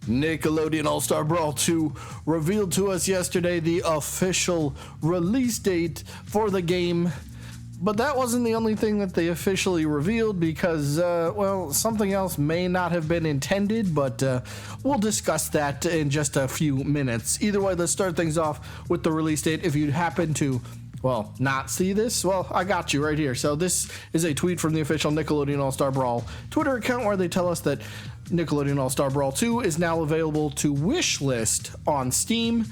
Nickelodeon All Star Brawl 2 revealed to us yesterday the official release date for the game. But that wasn't the only thing that they officially revealed because, well, something else may not have been intended, but we'll discuss that in just a few minutes. Either way, let's start things off with the release date. If you happen to, well, not see this, well, I got you right here. So this is a tweet from the official Nickelodeon All Star Brawl Twitter account where they tell us that Nickelodeon All Star Brawl 2 is now available to wishlist on Steam,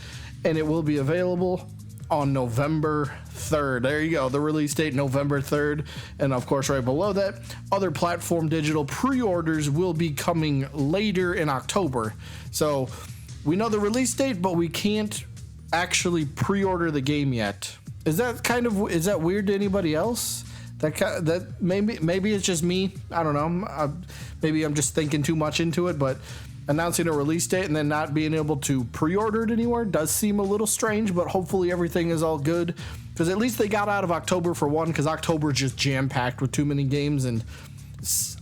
and it will be available on November 3rd. There you go, the release date, November 3rd. And of course, right below that, other platform digital pre-orders will be coming later in October. So we know the release date, but we can't actually pre-order the game yet. Is that weird to anybody else? That maybe it's just me. I don't know. Maybe I'm just thinking too much into it, but announcing a release date and then not being able to pre-order it anywhere does seem a little strange, but hopefully everything is all good, because at least they got out of October for one, because October is just jam-packed with too many games, and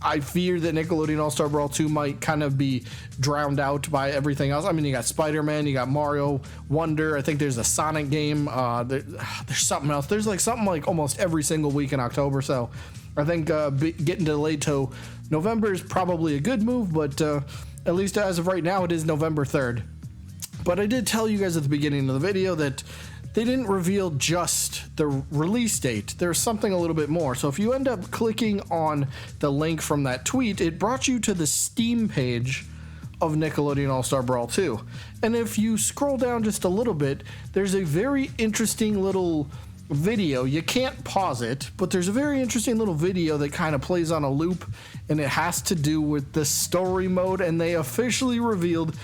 I fear that Nickelodeon All-Star Brawl 2 might kind of be drowned out by everything else. I mean, you got Spider-Man, you got Mario Wonder, I think there's a Sonic game, there's something else. There's something almost every single week in October, so I think getting delayed to November is probably a good move, but at least as of right now, it is November 3rd. But I did tell you guys at the beginning of the video that they didn't reveal just the release date. There's something a little bit more. So if you end up clicking on the link from that tweet, it brought you to the Steam page of Nickelodeon All Star Brawl 2. And if you scroll down just a little bit, there's a very interesting little video. You can't pause it, but there's a very interesting little video that kind of plays on a loop, and it has to do with the story mode, and they officially revealed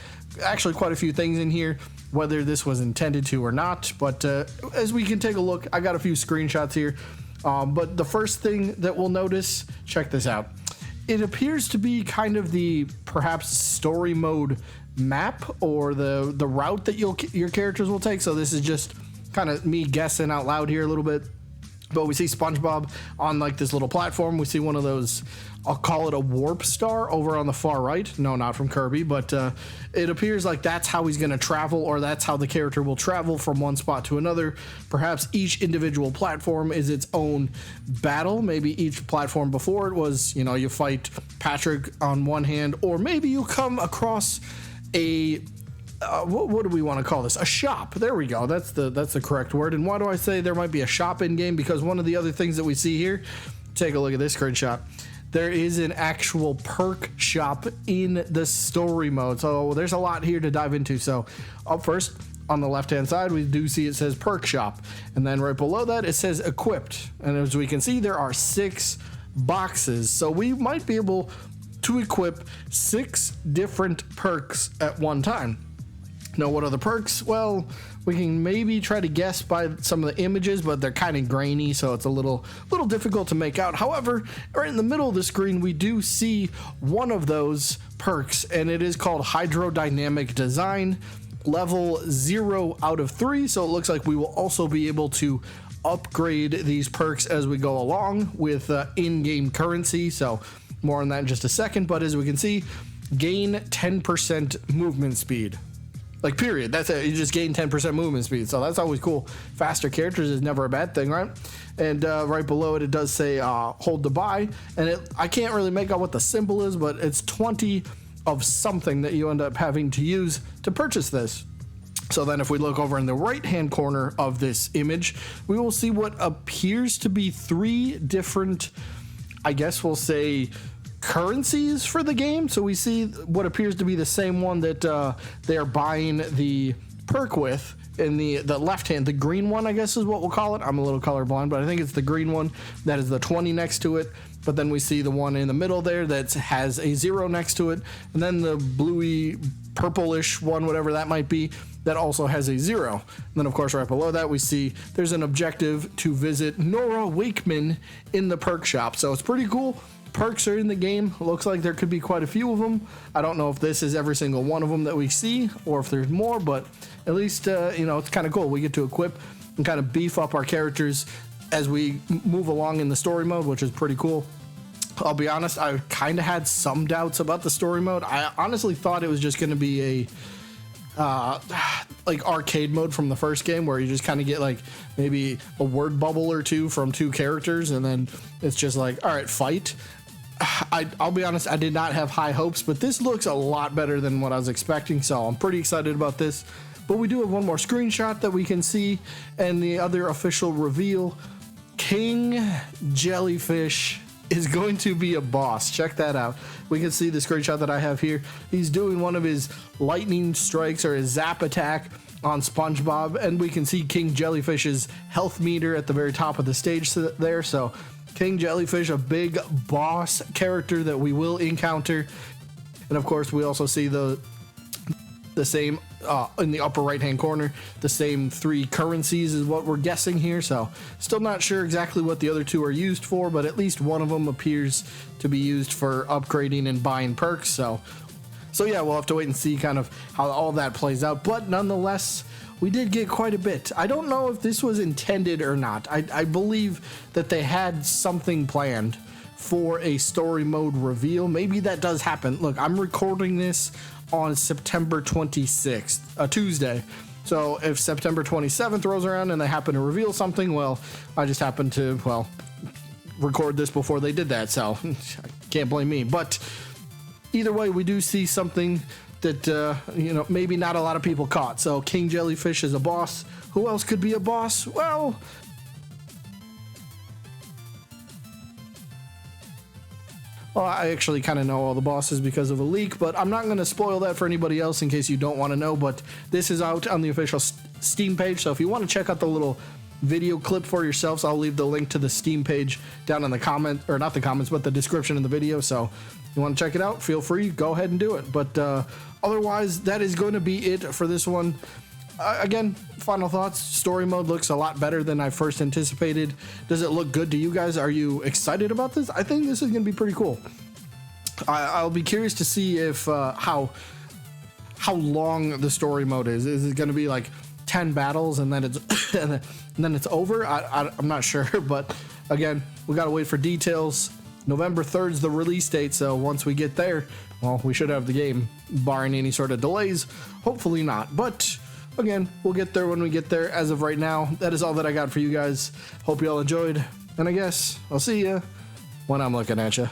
actually quite a few things in here, whether this was intended to or not, but as we can take a look, I got a few screenshots here, but the first thing that we'll notice, check this out. It appears to be kind of the perhaps story mode map or the route that your characters will take. So this is just kind of me guessing out loud here a little bit, but we see SpongeBob on this little platform. We see one of those, I'll call it a warp star over on the far right. No, not from Kirby, but it appears like that's how he's going to travel, or that's how the character will travel from one spot to another. Perhaps each individual platform is its own battle. Maybe each platform before it was, you fight Patrick on one hand, or maybe you come across a what do we want to call this? A shop. There we go. That's the correct word. And why do I say there might be a shop in game? Because one of the other things that we see here, take a look at this screenshot. There is an actual perk shop in the story mode. So there's a lot here to dive into. So up first, on the left-hand side, we do see it says perk shop. And then right below that, it says equipped. And as we can see, there are 6 boxes. So we might be able to equip 6 different perks at one time. Now, what are the perks? Well, we can maybe try to guess by some of the images, but they're kind of grainy, so it's a little difficult to make out. However, right in the middle of the screen, we do see one of those perks, and it is called Hydrodynamic Design, level 0 out of 3. So it looks like we will also be able to upgrade these perks as we go along with in-game currency. So more on that in just a second. But as we can see, gain 10% movement speed. Period. That's it. You just gain 10% movement speed. So that's always cool. Faster characters is never a bad thing, right? And right below it, it does say hold to buy. And I can't really make out what the symbol is, but it's 20 of something that you end up having to use to purchase this. So then if we look over in the right-hand corner of this image, we will see what appears to be 3 different, I guess we'll say, currencies for the game. So we see what appears to be the same one that they are buying the perk with in the left hand. The green one, I guess, is what we'll call it. I'm a little colorblind, but I think it's the green one that is the 20 next to it. But then we see the one in the middle there that has a 0 next to it, and then the bluey purplish one, whatever that might be, that also has a 0. And then of course right below that we see there's an objective to visit Nora Wakeman in the perk shop. So it's pretty cool. Perks are in the game. Looks like there could be quite a few of them. I don't know if this is every single one of them that we see or if there's more, but at least it's kind of cool. We get to equip and kind of beef up our characters as we move along in the story mode, which is pretty cool. I'll be honest, I kind of had some doubts about the story mode. I honestly thought it was just going to be a like arcade mode from the first game, where you just kind of get like maybe a word bubble or two from two characters, and then it's just like, all right, fight. I'll be honest, I did not have high hopes, but this looks a lot better than what I was expecting, so I'm pretty excited about this. But we do have one more screenshot that we can see, and the other official reveal. King Jellyfish is going to be a boss. Check that out. We can see the screenshot that I have here. He's doing one of his lightning strikes, or his zap attack, on SpongeBob, and we can see King Jellyfish's health meter at the very top of the stage there. So King Jellyfish, a big boss character that we will encounter. And of course, we also see the same in the upper right hand corner, the same 3 currencies is what we're guessing here. So still not sure exactly what the other 2 are used for, but at least one of them appears to be used for upgrading and buying perks. So yeah, we'll have to wait and see kind of how all that plays out. But nonetheless, we did get quite a bit. I don't know if this was intended or not. I believe that they had something planned for a story mode reveal. Maybe that does happen. Look, I'm recording this on September 26th, a Tuesday. So if September 27th rolls around and they happen to reveal something, well, I just happened to, well, record this before they did that. So can't blame me. But either way, we do see something that, you know, maybe not a lot of people caught. So King Jellyfish is a boss. Who else could be a boss? Well, I actually kind of know all the bosses because of a leak, but I'm not going to spoil that for anybody else in case you don't want to know. But this is out on the official Steam page, so if you want to check out the little video clip for yourselves, I'll leave the link to the Steam page down in the comment, or not the comments, but the description in the video. So if you want to check it out, feel free, go ahead and do it. But otherwise, that is going to be it for this one. Again, final thoughts. Story mode looks a lot better than I first anticipated. Does it look good to you guys? Are you excited about this? I think this is going to be pretty cool. I'll be curious to see if how long the story mode is. Is it going to be like 10 battles and then it's and then it's over? I'm not sure, but again, we got to wait for details. November 3rd is the release date, so once we get there, well, we should have the game, barring any sort of delays. Hopefully not, but again, we'll get there when we get there. As of right now, that is all that I got for you guys. Hope you all enjoyed, and I guess I'll see you when I'm looking at you.